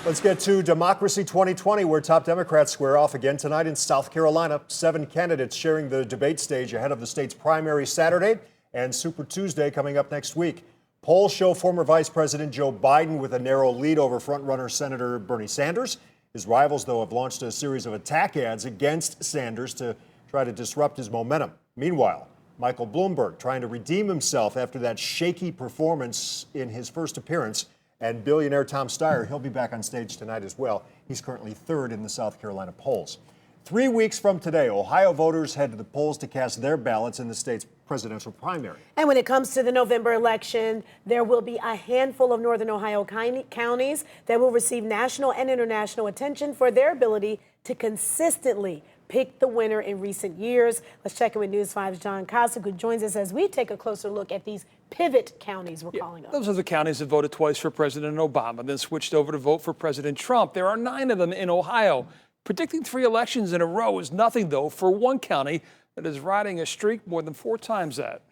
Let's get to Democracy 2020, where top Democrats square off again tonight in South Carolina. 7 candidates sharing the debate stage ahead of the state's primary Saturday and Super Tuesday coming up next week. Polls show former Vice President Joe Biden with a narrow lead over frontrunner Senator Bernie Sanders. His rivals, though, have launched a series of attack ads against Sanders to try to disrupt his momentum. Meanwhile, Michael Bloomberg trying to redeem himself after that shaky performance in his first appearance. And billionaire Tom Steyer, he'll be back on stage tonight as well. He's currently third in the South Carolina polls. 3 weeks from today, Ohio voters head to the polls to cast their ballots in the state's presidential primary. And when it comes to the November election, there will be a handful of northern Ohio counties that will receive national and international attention for their ability to consistently pick the winner in recent years. Let's check in with News 5's John Kosich, who joins us as we take a closer look at these pivot counties, we're calling them. Those are the counties that voted twice for President Obama, then switched over to vote for President Trump. There are 9 of them in Ohio. Predicting 3 elections in a row is nothing, though, for one county that is riding a streak more than 4 times that.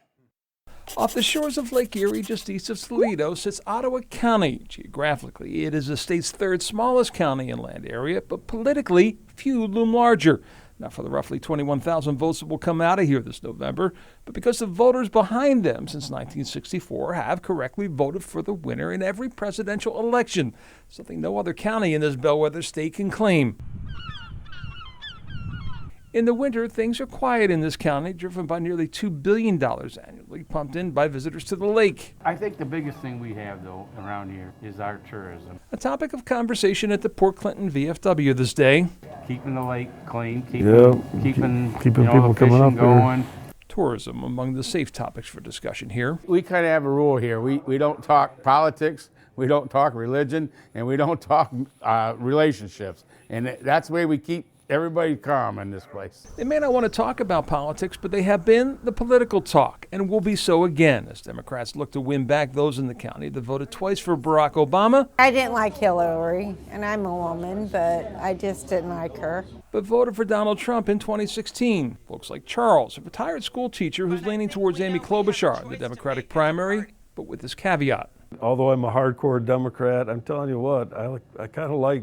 Off the shores of Lake Erie, just east of Toledo, sits Ottawa County. Geographically, it is the state's 3rd smallest county in land area, but politically, few loom larger. Not for the roughly 21,000 votes that will come out of here this November, but because the voters behind them since 1964 have correctly voted for the winner in every presidential election, something no other county in this bellwether state can claim. In the winter, things are quiet in this county, driven by nearly $2 billion annually pumped in by visitors to the lake. I think the biggest thing we have, though, around here is our tourism. A topic of conversation at the Port Clinton VFW this day. Keeping the lake clean, keeping people coming up going. here. Tourism among the safe topics for discussion here. We kind of have a rule here. We don't talk politics, we don't talk religion, and we don't talk relationships. And that's the way we keep everybody calm in this place. They may not want to talk about politics, but they have been the political talk and will be so again as Democrats look to win back those in the county that voted twice for Barack Obama. I didn't like Hillary, and I'm a woman, but I just didn't like her. But voted for Donald Trump in 2016. Folks like Charles, a retired school teacher who's leaning towards Amy Klobuchar in the Democratic primary, but with this caveat. Although I'm a hardcore Democrat, I'm telling you what, I kind of like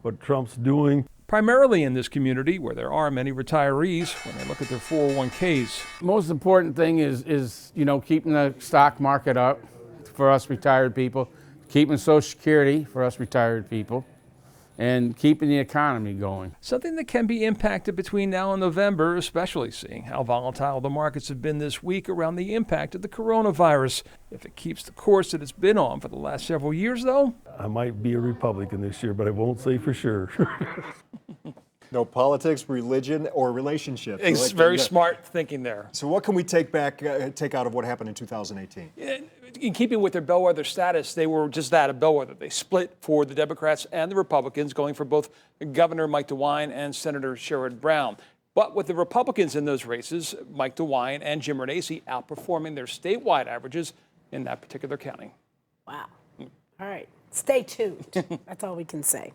what Trump's doing. Primarily in this community where there are many retirees when they look at their 401ks. Most important thing is keeping the stock market up for us retired people, keeping Social Security for us retired people, and keeping the economy going. Something that can be impacted between now and November, especially seeing how volatile the markets have been this week around the impact of the coronavirus. If it keeps the course that it's been on for the last several years, though, I might be a Republican this year, but I won't say for sure. No politics, religion, or relationships. It's very smart thinking there. So what can we take out of what happened in 2018? In keeping with their bellwether status, they were just that, a bellwether. They split for the Democrats and the Republicans, going for both Governor Mike DeWine and Senator Sherrod Brown. But with the Republicans in those races, Mike DeWine and Jim Renacci outperforming their statewide averages in that particular county. Wow. All right. Stay tuned. That's all we can say.